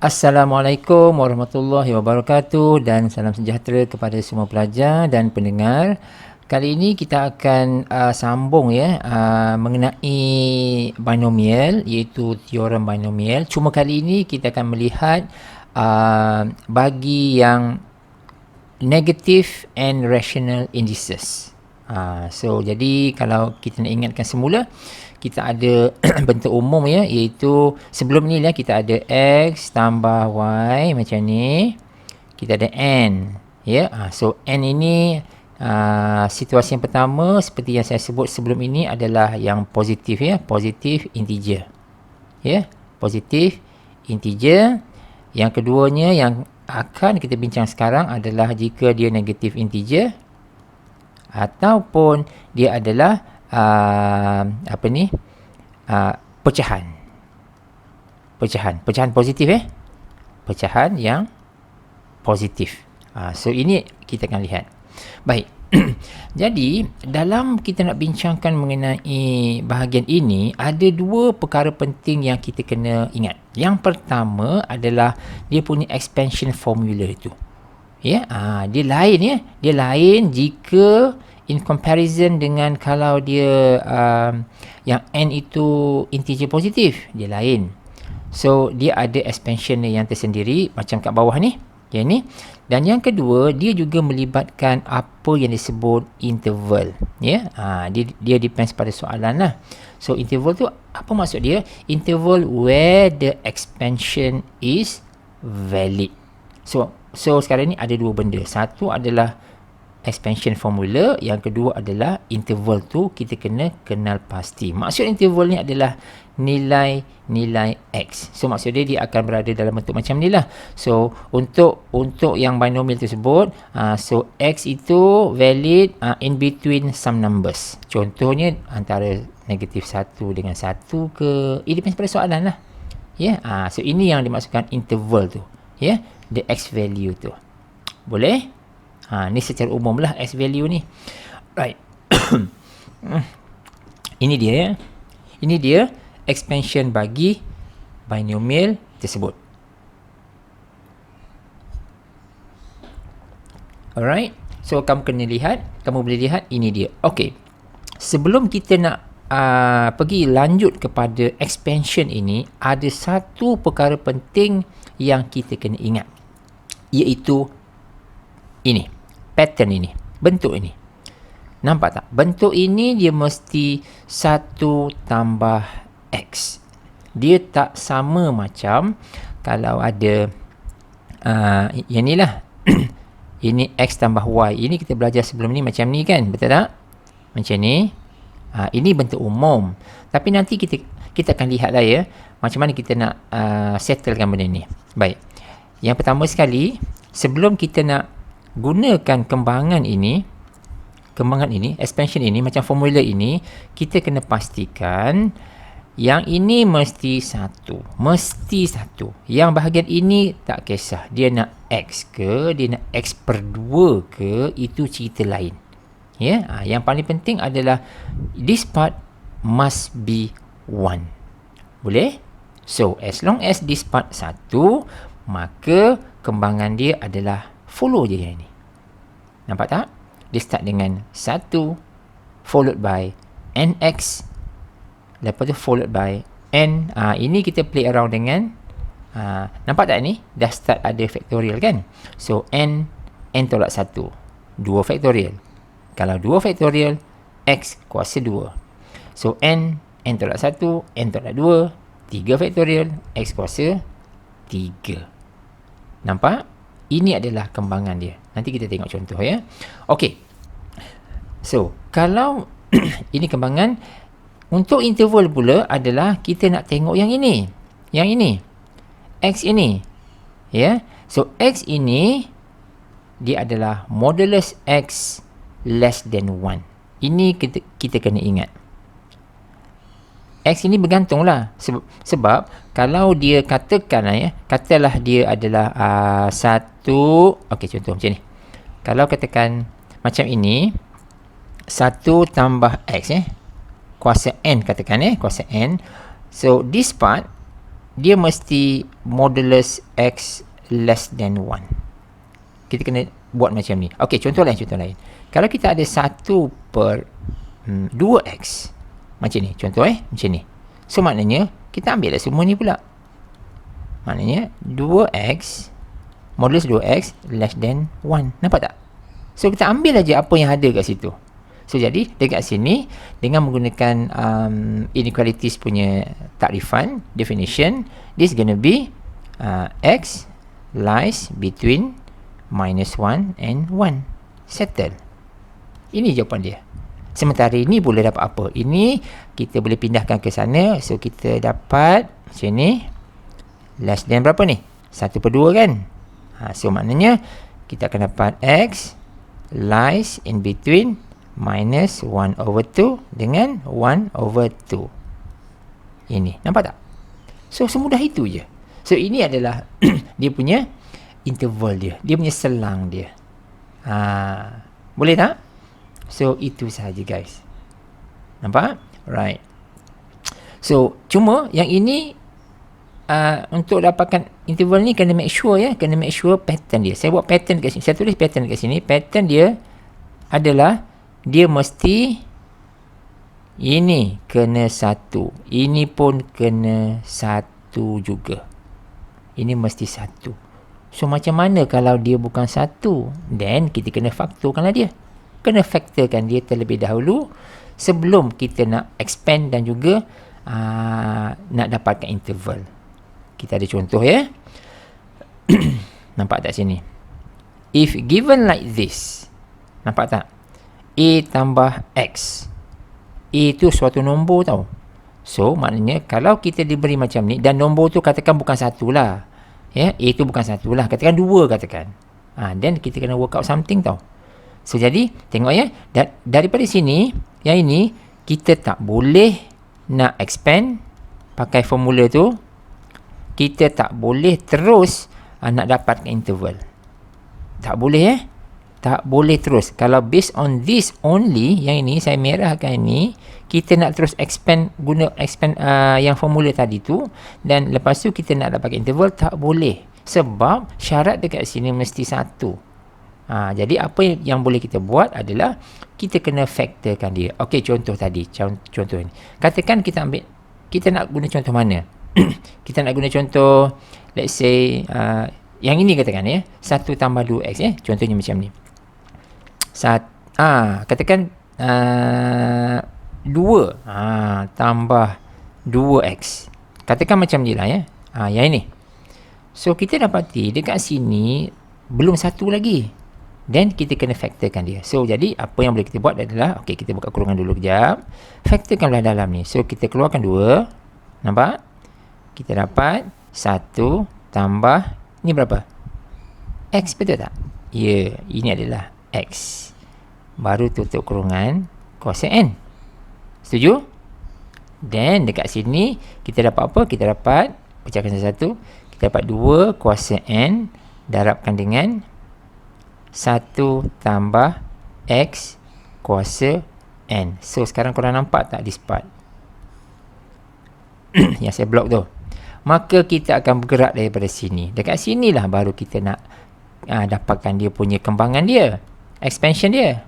Assalamualaikum warahmatullahi wabarakatuh dan salam sejahtera kepada semua pelajar dan pendengar. Kali ini kita akan sambung mengenai binomial, iaitu teorem binomial. Cuma kali ini kita akan melihat bagi yang negative and rational indices. Jadi kalau kita nak ingatkan semula, kita ada bentuk umum iaitu sebelum ni lah kita ada x tambah y macam ni, kita ada n so n ini situasi yang pertama seperti yang saya sebut sebelum ini adalah yang positif positif integer positif integer. Yang keduanya yang akan kita bincang sekarang adalah jika dia negatif integer ataupun dia adalah pecahan positif pecahan yang positif. So ini kita akan lihat. Baik. Jadi dalam kita nak bincangkan mengenai bahagian ini, ada dua perkara penting yang kita kena ingat. Yang pertama adalah dia punya expansion formula itu. Dia lain dia lain jika in comparison dengan kalau dia yang n itu integer positif, dia lain. So dia ada expansion yang tersendiri macam kat bawah ni, yang ni. Dan yang kedua, dia juga melibatkan apa yang disebut interval. Dia depends pada soalan lah. So interval tu apa maksud dia? Interval where the expansion is valid. So sekarang ni ada dua benda. Satu adalah expansion formula, yang kedua adalah interval tu kita kena kenal pasti. Maksud interval ni adalah nilai x. So maksud dia akan berada dalam bentuk macam ni lah. So untuk yang binomial tersebut, so x itu valid in between some numbers. Contohnya antara negatif 1 dengan 1 ke, it depends pada soalan lah. So ini yang dimaksudkan interval tu. The x value tu. Boleh? Ni secara umum lah x value ni. Right. Ini dia Ini dia expansion bagi binomial tersebut. Alright. So kamu boleh lihat ini dia. Okay. Sebelum kita nak pergi lanjut kepada expansion ini, ada satu perkara penting yang kita kena ingat, iaitu ini, pattern ini, bentuk ini. Nampak tak? Bentuk ini dia mesti 1 tambah x. Dia tak sama macam kalau ada yang ni lah. Ini x tambah y. Ini kita belajar sebelum ni macam ni kan? Betul tak? Macam ni. Ini bentuk umum. Tapi nanti kita akan lihat lah macam mana kita nak settlekan benda ni. Baik. Yang pertama sekali, sebelum kita nak gunakan kembangan ini, expansion ini, macam formula ini, kita kena pastikan yang ini mesti 1. Yang bahagian ini tak kisah. Dia nak x ke, dia nak x per 2 ke, itu cerita lain. Yang paling penting adalah this part must be 1. Boleh? So, as long as this part 1, maka kembangan dia adalah follow je yang ni. Nampak tak? Dia start dengan 1 followed by nx, lepas tu followed by n. Ini kita play around dengan nampak tak ni? Dah start ada factorial kan? So n tolak 1, 2 factorial. Kalau 2 factorial, x kuasa 2. So n tolak 1, n tolak 2, 3 factorial, x kuasa 3. Nampak? Ini adalah kembangan dia. Nanti kita tengok contoh Okey. So, kalau ini kembangan, untuk interval pula adalah kita nak tengok yang ini. Yang ini. X ini. So, X ini dia adalah modulus X less than 1. Ini kita kena ingat. X ini bergantunglah. Sebab kalau dia katakan katalah dia adalah 1. Okey, contoh macam ni. Kalau katakan macam ini, 1 tambah x kuasa n katakan kuasa n. So this part dia mesti modulus X less than 1. Kita kena buat macam ni. Okey, contoh lain. Kalau kita ada 1/2x, macam ni, contoh macam ni. So, maknanya, kita ambil lah semua ni pula. Maknanya, 2x, modulus 2x less than 1. Nampak tak? So, kita ambil aja apa yang ada kat situ. So, jadi, dekat sini, dengan menggunakan inequalities punya takrifan, definition, this gonna be x lies between -1 and 1. Settle. Ini jawapan dia. Sementara ini boleh dapat apa? Ini kita boleh pindahkan ke sana. So, kita dapat macam ni. Less than berapa ni? 1/2 kan? So, maknanya kita akan dapat x lies in between -1/2 dengan 1/2. Ini. Nampak tak? So, semudah itu je. So, ini adalah dia punya interval dia. Dia punya selang dia. Boleh tak? So, itu sahaja guys. Nampak? Right. So, cuma yang ini untuk dapatkan interval ni kena make sure kena make sure pattern dia. Saya buat pattern kat sini. Saya tulis pattern kat sini. Pattern dia adalah dia mesti ini kena 1. Ini pun kena 1 juga. Ini mesti 1. So, macam mana kalau dia bukan 1? Then, kita kena faktorkanlah dia. Kena faktorkan dia terlebih dahulu sebelum kita nak expand dan juga nak dapatkan interval. Kita ada contoh Nampak tak sini? If given like this, nampak tak? A tambah X. A tu suatu nombor tau. So, maknanya kalau kita diberi macam ni, dan nombor tu katakan bukan 1 lah. A tu bukan 1 lah. Katakan 2 katakan. Then kita kena work out something tau. So, jadi, tengok daripada sini, yang ini, kita tak boleh nak expand pakai formula tu. Kita tak boleh terus nak dapatkan interval. Tak boleh tak boleh terus. Kalau based on this only, yang ini, saya merahkan ini, kita nak terus expand, yang formula tadi tu, dan lepas tu kita nak dapatkan interval, tak boleh. Sebab syarat dekat sini mesti 1. Jadi apa yang boleh kita buat adalah kita kena faktorkan dia. Okey, contoh tadi, contoh ini. Katakan kita nak guna contoh mana? Kita nak guna contoh, let's say yang ini katakan 1 tambah 2x contohnya macam ni. Katakan 2 tambah 2x. Katakan macam ni lah yang ini. So kita dapati dekat sini belum 1 lagi. Then kita kena faktorkan dia. So jadi apa yang boleh kita buat adalah, okey, kita buka kurungan dulu kejap. Faktorkanlah dalam ni. So kita keluarkan 2. Nampak? Kita dapat 1 tambah ni berapa? X, betul tak? Ya, ini adalah X. Baru tutup kurungan cosec n. Setuju? Then dekat sini kita dapat apa? Kita dapat, pecahkan satu-satu, kita dapat 2 cosec n darabkan dengan 1 tambah X kuasa N. So, sekarang korang nampak tak this part? Yang saya blok tu. Maka, kita akan bergerak daripada sini. Dekat sinilah baru kita nak dapatkan dia punya kembangan dia. Expansion dia.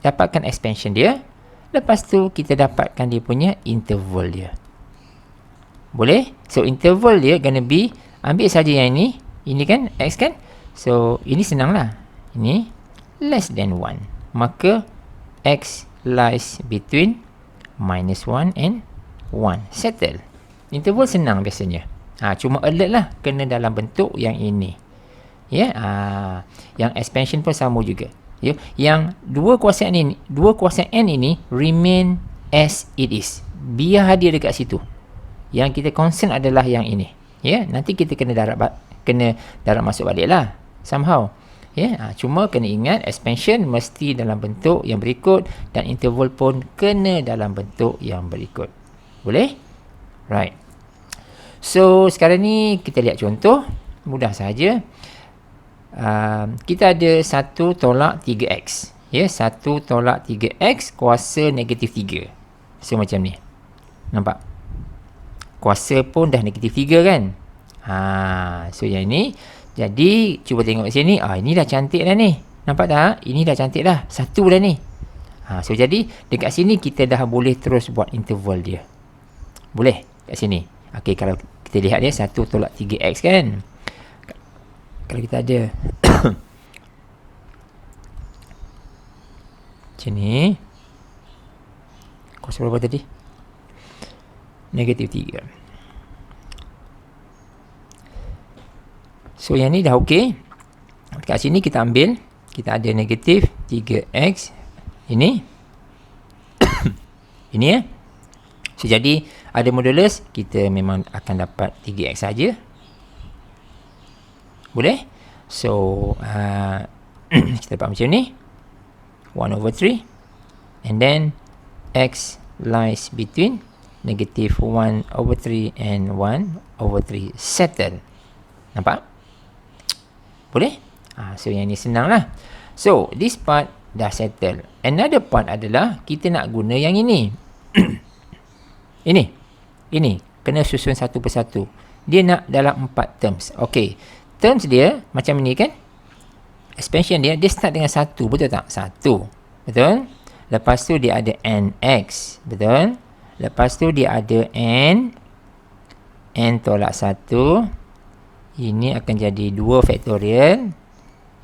Dapatkan expansion dia. Lepas tu, kita dapatkan dia punya interval dia. Boleh? So, interval dia gonna be, ambil saja yang ini. Ini kan X kan? So, ini senang lah. Ini less than 1. Maka, X lies between -1 and 1. Settle. Interval senang biasanya. Cuma alert lah. Kena dalam bentuk yang ini. Yang expansion pun sama juga. Yang 2 kuasa N ini remain as it is. Biar dia dekat situ. Yang kita concern adalah yang ini. Nanti kita kena darab masuk balik lah somehow. Cuma kena ingat expansion mesti dalam bentuk yang berikut dan interval pun kena dalam bentuk yang berikut. Boleh? Right. So sekarang ni kita lihat contoh. Mudah saja. Kita ada 1 tolak 3x. 1 tolak 3x kuasa negatif 3. So macam ni. Nampak? Kuasa pun dah negatif 3 kan? So yang ni, jadi cuba tengok sini. Ini dah cantik dah ni. Nampak tak? Ini dah cantik dah. 1 dah ni. So jadi dekat sini kita dah boleh terus buat interval dia. Boleh kat sini. Okey, kalau kita lihat dia 1 tolak 3x kan. Kalau kita ada macam ni. Kuasa berapa tadi? Negatif 3. So yang ni dah okey. Kat sini kita ambil, kita ada negatif 3x. Ini ini ya. So jadi ada modulus, kita memang akan dapat 3x saja. Boleh? So kita dapat macam ni, 1/3, and then x lies between negative 1/3 and 1/3. Settle. Nampak? Boleh? So yang ni senang lah. So this part dah settle. Another part adalah kita nak guna yang ini. Ini kena susun satu persatu. Dia nak dalam 4 terms. Okey, terms dia macam ni kan. Expansion dia start dengan 1, betul tak? 1, betul. Lepas tu dia ada nx, betul. Lepas tu dia ada n tolak 1. Ini akan jadi 2 faktorial.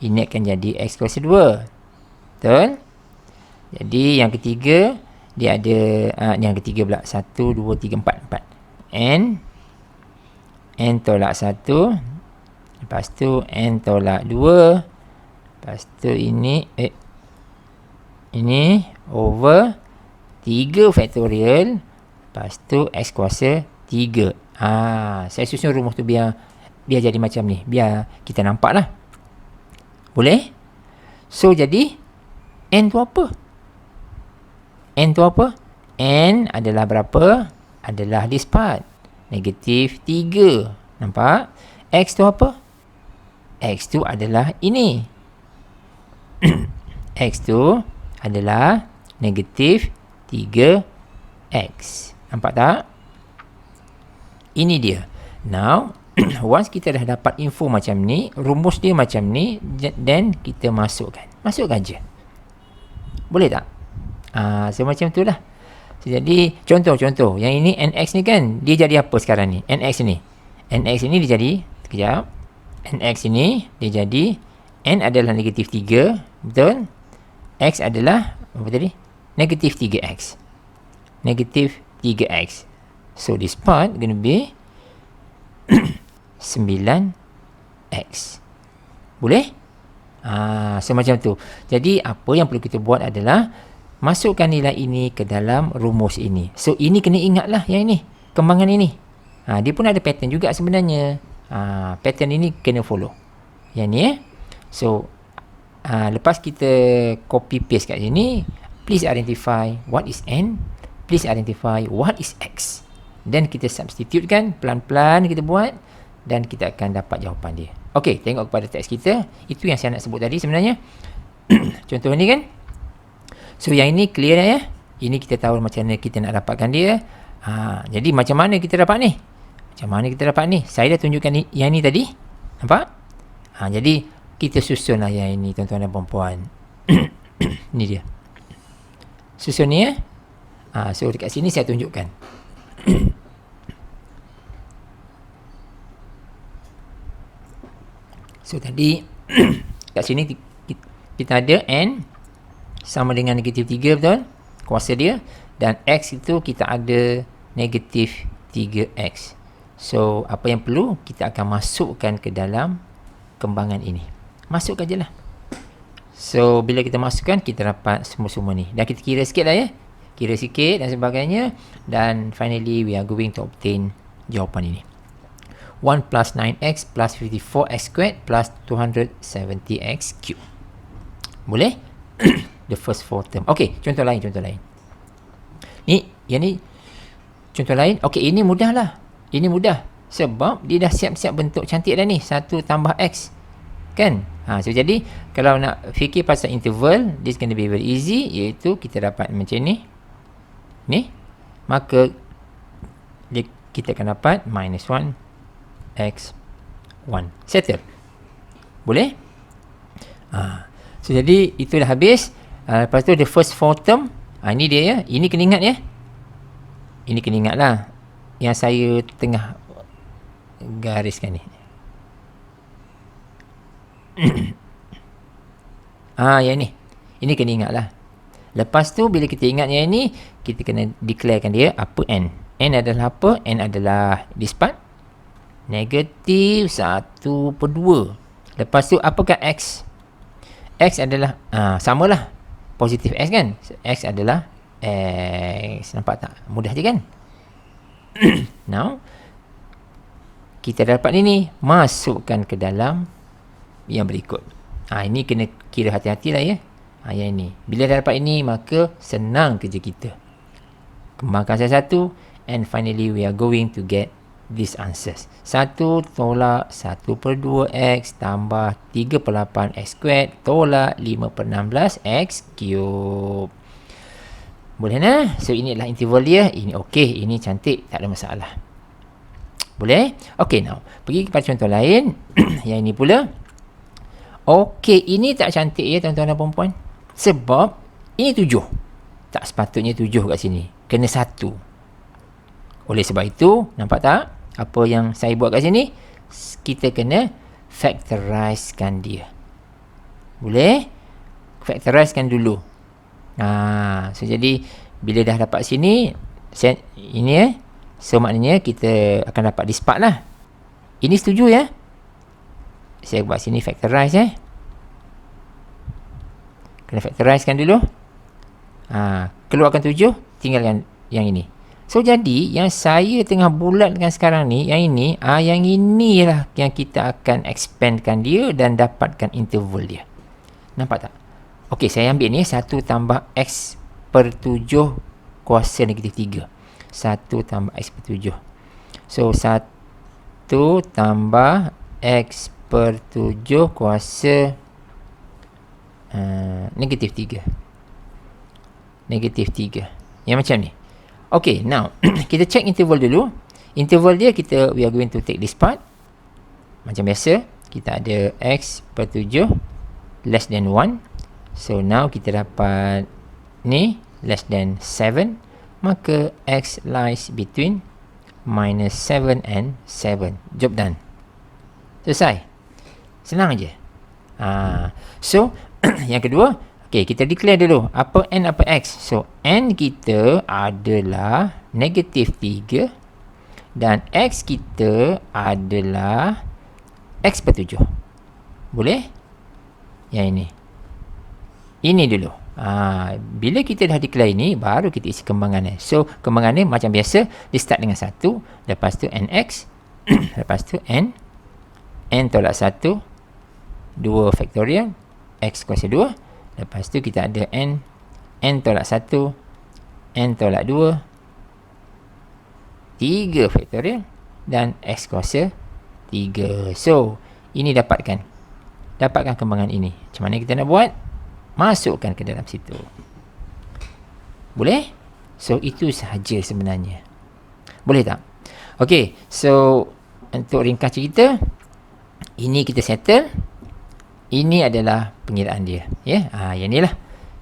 Ini akan jadi x kuasa 2. Betul? Jadi yang ketiga, dia ada yang ketiga pula, 1, 2, 3, 4. N tolak 1. Lepas tu n tolak 2. Lepas tu ini over 3 faktorial. Lepas tu x kuasa 3. Saya susun rumus tu biar jadi macam ni, biar kita nampak lah. Boleh? So jadi n tu apa? N tu apa? N adalah berapa? Adalah this part, negatif 3. Nampak? X tu apa? X tu adalah ini. X tu adalah negatif 3x. Nampak tak? Ini dia. Now once kita dah dapat info macam ni, rumus dia macam ni, then kita masukkan je. Boleh tak? So macam tu lah. So, jadi contoh yang ini nx ni kan, dia jadi apa sekarang ni? Nx ni dia jadi, sekejap, nx ini dia jadi, n adalah negatif 3, betul? X adalah apa tadi? Negatif 3x. Negatif 3x. So this part gonna be 9x. Boleh? So macam tu. Jadi apa yang perlu kita buat adalah masukkan nilai ini ke dalam rumus ini. So ini kena ingatlah yang ini, kembangan ini. Dia pun ada pattern juga sebenarnya. Pattern ini kena follow. Yang ni So lepas kita copy paste kat sini, please identify what is n, please identify what is x. Then kita substitute kan, pelan-pelan kita buat, dan kita akan dapat jawapan dia. Okey, tengok kepada teks kita. Itu yang saya nak sebut tadi sebenarnya. Contoh ni kan. So yang ini clear dah ya. Ini kita tahu macam mana kita nak dapatkan dia. Jadi macam mana kita dapat ni? Saya dah tunjukkan yang ni tadi. Nampak? Jadi kita susunlah yang ini, tuan-tuan dan puan-puan. Ni dia. Susun ni ya. So dekat sini saya tunjukkan. So tadi kat sini kita ada n sama dengan negatif 3, betul? Kuasa dia. Dan x itu kita ada negatif 3x. So apa yang perlu, kita akan masukkan ke dalam kembangan ini. Masukkan je lah. So bila kita masukkan, kita dapat semua-semua ni. Dan kita kira sikit lah ya. Kira sikit dan sebagainya. Dan finally we are going to obtain jawapan ini. 1 plus 9x plus 54x squared plus 270x cubed. Boleh? The first 4 term. Okay, contoh lain. Yang ni contoh lain. Okay, ini mudah lah. Ini mudah. Sebab dia dah siap-siap bentuk cantik dah ni. 1 tambah x. Kan? So jadi, kalau nak fikir pasal interval, this going to be very easy. Iaitu kita dapat macam ni. Ni. Maka, kita akan dapat minus 1 x 1. Settle. Boleh? So jadi itu dah habis. Lepas tu the first 4 term, ini dia ya. Ini kena ingat ya. Ini kena ingat lah yang saya tengah gariskan ni. Yang ni. Ini kena ingat lah. Lepas tu bila kita ingat yang ini, kita kena declarekan dia apa n. N adalah apa? N adalah this part. Negatif 1/2. Lepas tu apakah x? X adalah samalah positif x kan. X adalah x. Nampak tak? Mudah je kan? Now kita dapat ini, masukkan ke dalam yang berikut. Ini kena kira hati-hatilah ya. Yang ini. Bila dah dapat ini, maka senang kerja kita. Kembangkan satu-satu, and finally we are going to get these answers. 1 tolak 1/2x tambah 3/8x squared tolak 5/16 x cube. Boleh nah? So ini adalah interval dia. Ini okey, ini cantik, tak ada masalah. Boleh? Okey, now pergi kepada contoh lain. Yang ini pula. Okey, ini tak cantik ya tuan-tuan dan puan-puan. Sebab ini 7. Tak sepatutnya 7 kat sini. Kena 1. Oleh sebab itu, nampak tak? Apa yang saya buat kat sini? Kita kena factorizekan dia. Boleh? Factorizekan dulu. So jadi bila dah dapat sini, ini so maknanya kita akan dapat this part lah. Ini setuju ya? Saya buat sini factorize Kena factorizekan dulu. Keluarkan 7, tinggalkan yang ini. So jadi yang saya tengah bulatkan sekarang ni, yang ini, yang inilah yang kita akan expandkan dia dan dapatkan interval dia. Nampak tak? Okey, saya ambil ni 1 tambah x/7 kuasa negatif 3. 1 tambah x/7. So 1 tambah x/7 kuasa negatif 3. Negatif 3. Yang macam ni. Okay, now kita check interval dulu. Interval dia we are going to take this part. Macam biasa, kita ada x/7 less than 1. So now kita dapat ni less than 7. Maka x lies between minus 7 and 7. Job done. Selesai. Senang je. So yang kedua, okay, kita declare dulu apa n apa x. So n kita adalah negatif 3 dan x kita adalah x/7. Boleh? Yang ini dulu. Bila kita dah declare ini, baru kita isi kembangannya. So kembangannya macam biasa, dia start dengan 1, lepas tu nx, lepas tu n tolak 1, 2 factorial, x kuasa 2. Lepas tu kita ada n tolak 1, n tolak 2, 3 faktorial dan x kuasa 3. So, ini dapatkan kembangan ini. Macam mana kita nak buat? Masukkan ke dalam situ. Boleh? So, itu sahaja sebenarnya. Boleh tak? Okey, so untuk ringkas cerita, ini kita settle. Ini adalah pengiraan dia. Ya, yang ni lah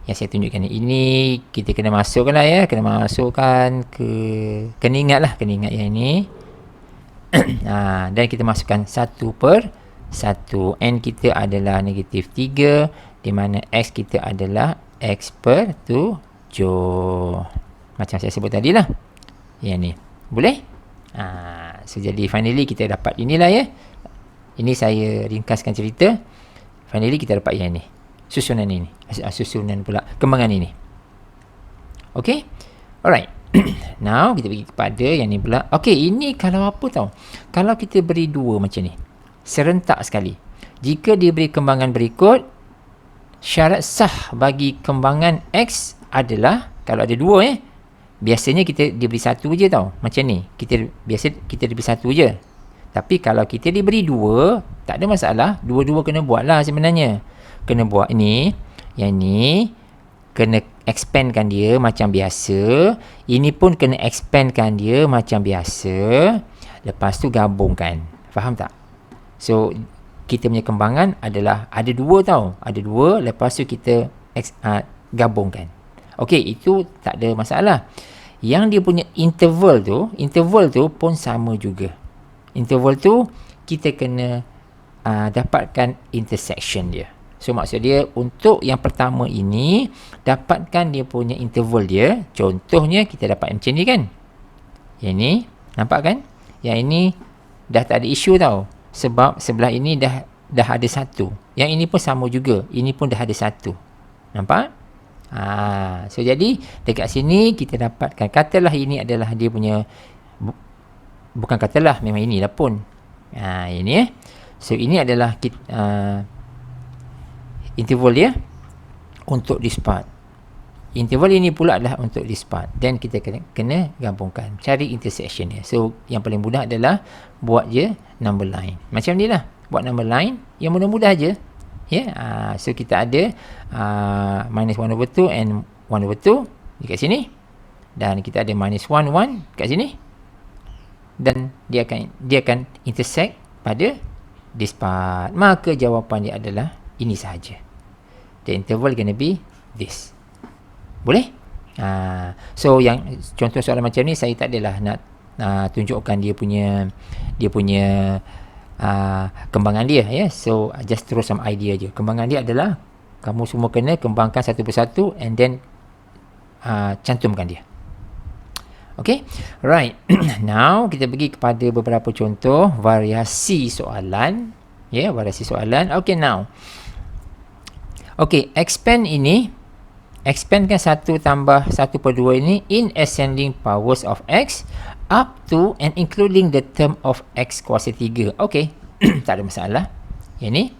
yang saya tunjukkan ni. Ini kita kena masukkan lah ya. Kena masukkan kena ingat yang ni. Dan kita masukkan 1/1. N kita adalah negatif 3. Di mana x kita adalah x/7. Macam saya sebut tadi lah. Yang ni. Boleh? So jadi finally kita dapat inilah ya. Ini saya ringkaskan cerita. Finally kita dapat yang ni. Susunan ini. Susunan pula. Kembangan ini. Okay? Alright. Now kita pergi kepada yang ni pula. Okay, ini kalau apa tau? Kalau kita beri 2 macam ni. Serentak sekali. Jika diberi kembangan berikut, syarat sah bagi kembangan x adalah, kalau ada 2 biasanya kita diberi 1 je tau. Macam ni. Biasa kita diberi 1 je. Tapi kalau kita diberi 2, tak ada masalah. Dua-dua kena buat lah sebenarnya. Kena buat ini, yang ni. kena expandkan dia macam biasa. Ini pun kena expandkan dia macam biasa. Lepas tu gabungkan. Faham tak? So, kita punya kembangan adalah ada dua tau. Ada dua, lepas tu kita gabungkan. Okey, itu tak ada masalah. Yang dia punya interval tu pun sama juga. Interval tu, kita kena dapatkan intersection dia. So, maksud dia, untuk yang pertama ini, dapatkan dia punya interval dia. Contohnya, kita dapat macam ni kan? Yang ni, nampak kan? Yang ini, dah tak ada isu tau. Sebab sebelah ini dah ada satu. Yang ini pun sama juga. Ini pun dah ada satu. Nampak? So, jadi, dekat sini, kita dapatkan. Katalah ini adalah dia punya, bukan katalah, memang inilah pun. Ini So, ini adalah interval dia untuk this part. Interval ini pula adalah untuk this part. Dan kita kena gabungkan. Cari intersection dia. So, yang paling mudah adalah buat je number line. Macam ni lah. Buat number line. Yang mudah-mudah je. So, kita ada minus 1 over 2 and 1 over 2 dekat sini. Dan kita ada minus 1, 1 dekat sini. Dan dia akan intersect pada this part. Maka jawapan dia adalah ini sahaja. The interval gonna be this. Boleh? So yang contoh soalan macam ni saya tak adalah nak tunjukkan dia punya kembangan dia So just throw some idea je. Kembangan dia adalah kamu semua kena kembangkan satu persatu and then cantumkan dia. Okay, right. Now kita pergi kepada beberapa contoh variasi soalan. Variasi soalan. Okay, now. Okay, expandkan 1 tambah 1 per 2 ini in ascending powers of x up to and including the term of x kuasa 3. Okay, tak ada masalah. Yang ni,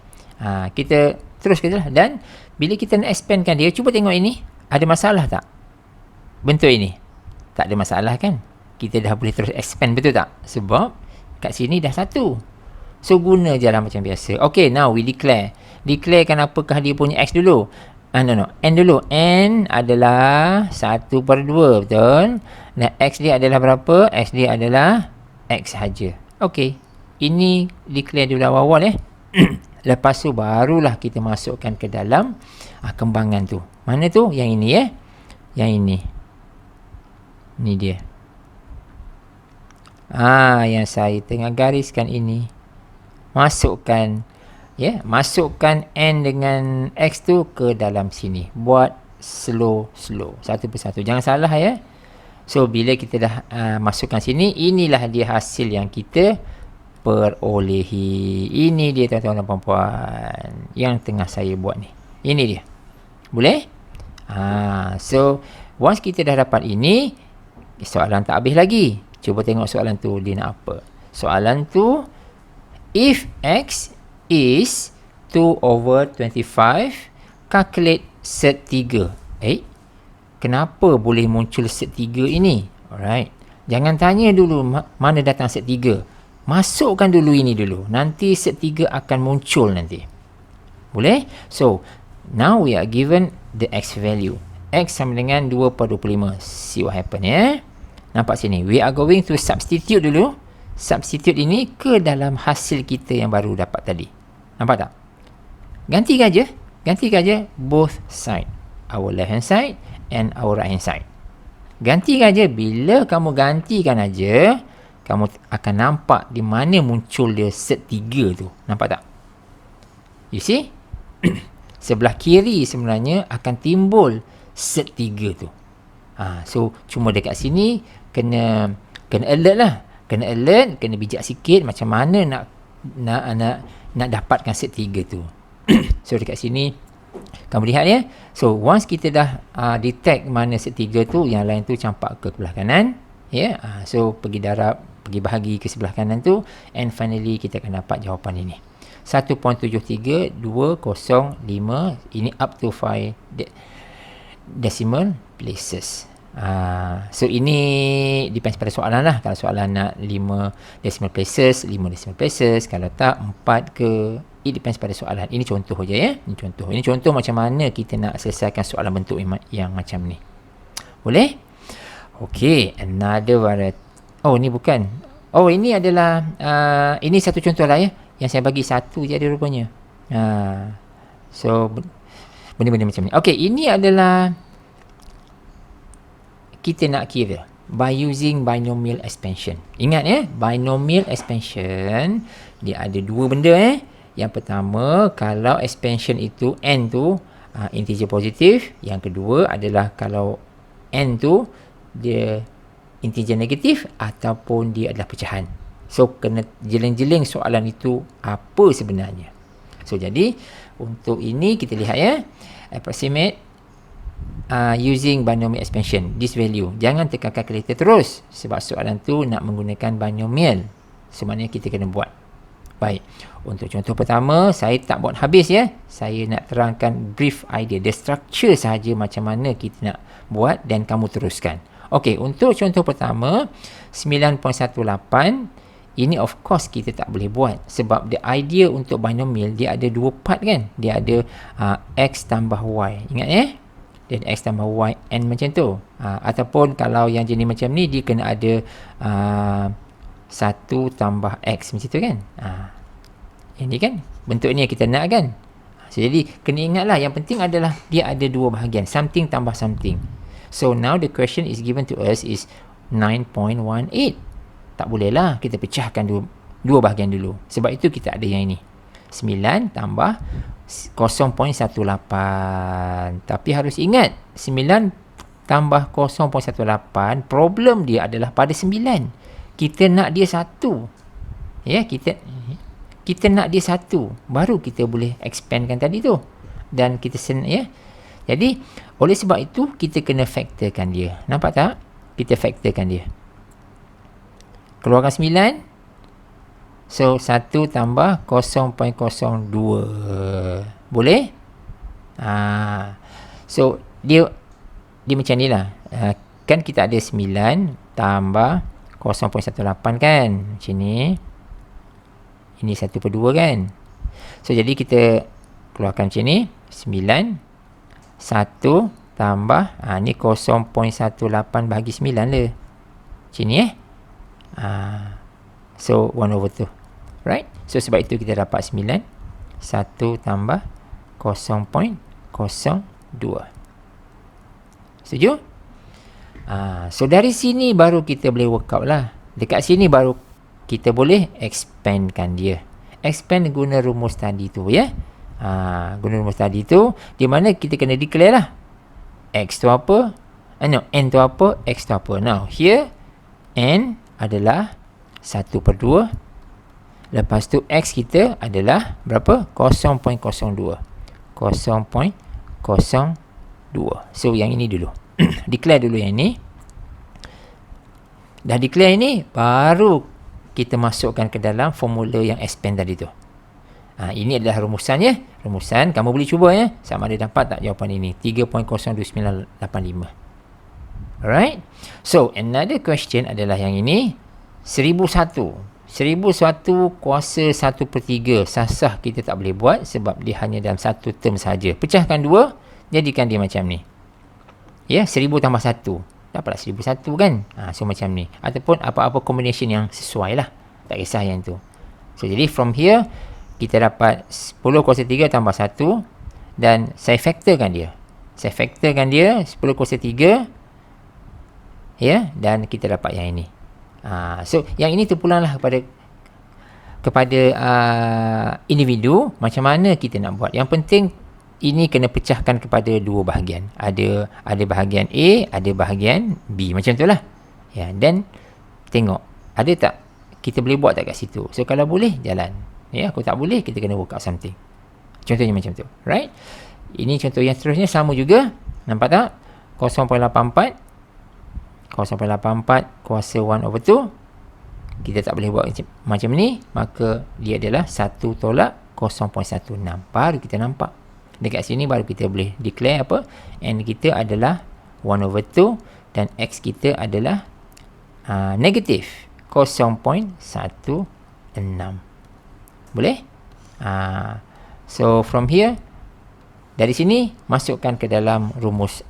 kita terus kita lah. Dan bila kita nak expandkan dia, cuba tengok ini, ada masalah tak? Bentuk ini. Tak ada masalah kan? Kita dah boleh terus expand, betul tak? Sebab kat sini dah 1. So, guna je lah macam biasa. Okay, now we declare. Declarekan apakah dia punya x dulu. N dulu. N adalah 1 per 2, betul? Dan x dia adalah berapa? X dia adalah x sahaja. Okay. Ini declare dulu awal-awal Lepas tu barulah kita masukkan ke dalam kembangan tu. Mana tu? Yang ini Yang ini. Ni dia. Yang saya tengah gariskan ini. Masukkan N dengan X tu ke dalam sini. Buat slow. Satu persatu. Jangan salah So, bila kita dah masukkan sini, inilah dia hasil yang kita perolehi. Ini dia tuan-tuan dan puan-puan. Yang tengah saya buat ni. Ini dia. Boleh? So, once kita dah dapat ini, soalan tak habis lagi. Cuba tengok soalan tu dia nak apa. Soalan tu, if x is 2 over 25, calculate set 3. Kenapa boleh muncul set 3 ini? Alright. Jangan tanya dulu mana datang set 3. Masukkan dulu ini dulu. Nanti set 3 akan muncul nanti. Boleh? So, now we are given the x value. X sama dengan 2 per 25. See what happen Nampak sini. We are going to substitute dulu. Substitute ini ke dalam hasil kita yang baru dapat tadi. Nampak tak? Gantikan je both side. Our left hand side and our right hand side. Gantikan je. Bila kamu gantikan aja, kamu akan nampak di mana muncul dia set 3 tu. Nampak tak? You see? Sebelah kiri sebenarnya akan timbul set 3 tu. So, cuma dekat sini kena alert lah. Kena alert, kena bijak sikit macam mana nak dapatkan set 3 tu. So, dekat sini kamu lihat So, once kita dah detect mana set 3 tu, yang lain tu campak ke sebelah kanan. So, pergi darab, pergi bahagi ke sebelah kanan tu, and finally kita akan dapat jawapan ini. 1.73205. Ini up to 5 decimal places. So ini depends pada soalan lah. Kalau soalan nak 5 decimal places, 5 decimal places. Kalau tak 4 ke. It depends pada soalan. Ini contoh je ya. Ini contoh macam mana kita nak selesaikan soalan bentuk yang macam ni. Boleh? Okay, another variety. Oh, ni bukan. Oh, ini adalah ini satu contoh lah ya. Yang saya bagi satu je ada rupanya. So benda-benda macam ni. Okay, ini adalah kita nak kira by using binomial expansion. Ingat ya, binomial expansion dia ada dua benda Yang pertama, kalau expansion itu n tu integer positif. Yang kedua adalah kalau n tu dia integer negatif ataupun dia adalah pecahan. So kena jeling-jeling soalan itu apa sebenarnya. So jadi untuk ini kita lihat ya, approximate using binomial expansion this value. Jangan tekan calculator terus sebab soalan tu nak menggunakan binomial. Sebenarnya kita kena buat. Baik, untuk contoh pertama saya tak buat habis ya. Saya nak terangkan brief idea, the structure sahaja macam mana kita nak buat dan kamu teruskan. Okey, untuk contoh pertama 9.18, ini of course kita tak boleh buat sebab the idea untuk binomial dia ada dua part kan. Dia ada x tambah y. Ingat ya? Dan x tambah y n macam tu. Ataupun kalau yang jenis macam ni dia kena ada 1 tambah x macam tu kan. Yang ni kan bentuk ni yang kita nak kan. So, jadi kena ingatlah yang penting adalah dia ada dua bahagian, something tambah something. So now the question is given to us is 9.18. Tak boleh lah kita pecahkan dua bahagian dulu. Sebab itu kita ada yang ini 9 tambah 0.18. Tapi harus ingat 9 tambah 0.18, problem dia adalah pada 9. Kita nak dia 1. Ya, kita nak dia 1, baru kita boleh expandkan tadi tu. Dan kita ya. Jadi oleh sebab itu kita kena factorkan dia. Nampak tak? Kita factorkan dia. Keluarkan 9. So 1 tambah 0.02. Boleh? So dia macam ni lah. Kan kita ada 9 tambah 0.18 kan. Macam ni. Ini 1/2 kan. So jadi kita keluarkan macam ni. 9 1 tambah ni 0.18 bagi 9 lah. Macam ni so 1/2. Right? So sebab itu kita dapat 9 1 tambah 0.02. Setuju? So dari sini baru kita boleh work out lah. Dekat sini baru kita boleh expandkan dia. Expand guna rumus tadi tu ya. Guna rumus tadi tu, di mana kita kena declare lah. X tu apa? N tu apa? X tu apa? Now here N adalah 1/2. Lepas tu X kita adalah berapa? 0.02. 0.02. So yang ini dulu. Declare dulu yang ini. Dah declare ini, baru kita masukkan ke dalam formula yang expand tadi tu. Ini adalah rumusannya. Rumusan, kamu boleh cuba ya. Sama ada dapat tak jawapan ini. 3.02985. Alright. So, another question adalah yang ini. 1001. 1001 kuasa 1/3. Sah-sah kita tak boleh buat sebab dia hanya dalam satu term saja. Pecahkan 2, jadikan dia macam ni. Ya, 1000 tambah 1. Dapatlah 1001 kan. So macam ni. Ataupun apa-apa combination yang sesuai lah. Tak kisah yang tu. So jadi from here, kita dapat 10 kuasa 3 tambah 1. Dan saya factorkan dia. 10 kuasa 3. Ya, dan kita dapat yang ini. So yang ini terpulang lah kepada individu. Macam mana kita nak buat. Yang penting ini kena pecahkan kepada dua bahagian. Ada bahagian A, ada bahagian B. Macam tu lah. Ya, dan tengok. Ada tak? Kita boleh buat tak kat situ? So, kalau boleh, jalan. Ya, kalau tak boleh, kita kena work out something. Contohnya macam tu. Right? Ini contoh yang seterusnya sama juga. Nampak tak? 0.84. 0.84 kuasa 1/2. Kita tak boleh buat macam ni. Maka, dia adalah 1 tolak 0.16. Baru kita nampak. Dekat sini baru kita boleh declare apa? N kita adalah 1/2 dan X kita adalah negatif 0.16. Boleh? So from here, dari sini masukkan ke dalam rumus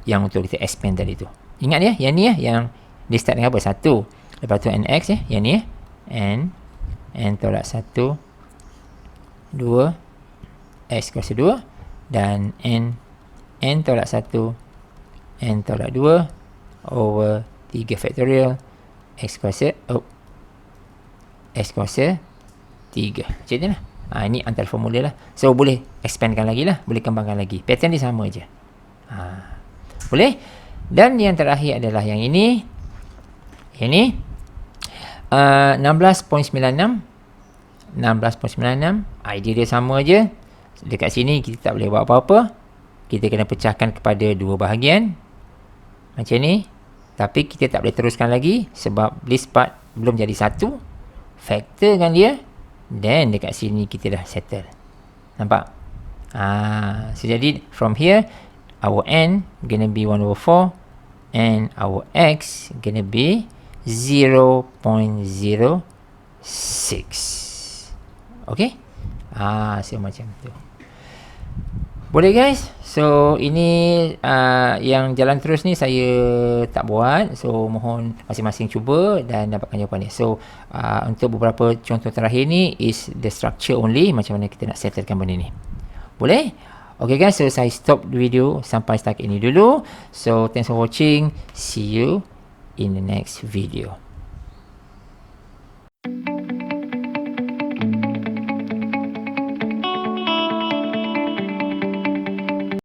yang untuk kita expand tadi tu. Ingat ya, yang ni ya, yang dia start dengan apa? 1. Lepas tu nx ya, yang ni ya. N tolak 1, 2, x kuasa 2, dan n tolak 1, n tolak 2 over 3 factorial x kuasa 3. Macam ni lah. Ini antara formula lah. So boleh expandkan lagi lah, boleh kembangkan lagi. Pattern dia sama je. Boleh. Dan yang terakhir adalah yang ini. Yang ni 16.96. Idea dia sama je. Dekat sini kita tak boleh buat apa-apa. Kita kena pecahkan kepada 2 bahagian. Macam ni. Tapi kita tak boleh teruskan lagi sebab this part belum jadi 1. Factorkan dia. Then dekat sini kita dah settle. Nampak? So jadi from here, our n gonna be 1 over 4 and our x gonna be 0.06. Okay? So macam tu. Boleh guys? So ini yang jalan terus ni saya tak buat. So mohon masing-masing cuba dan dapatkan jawapan dia. So untuk beberapa contoh terakhir ni is the structure only, macam mana kita nak settlekan benda ni. Boleh? Okay guys, so saya stop video sampai setakat ini dulu. So thanks for watching. See you in the next video.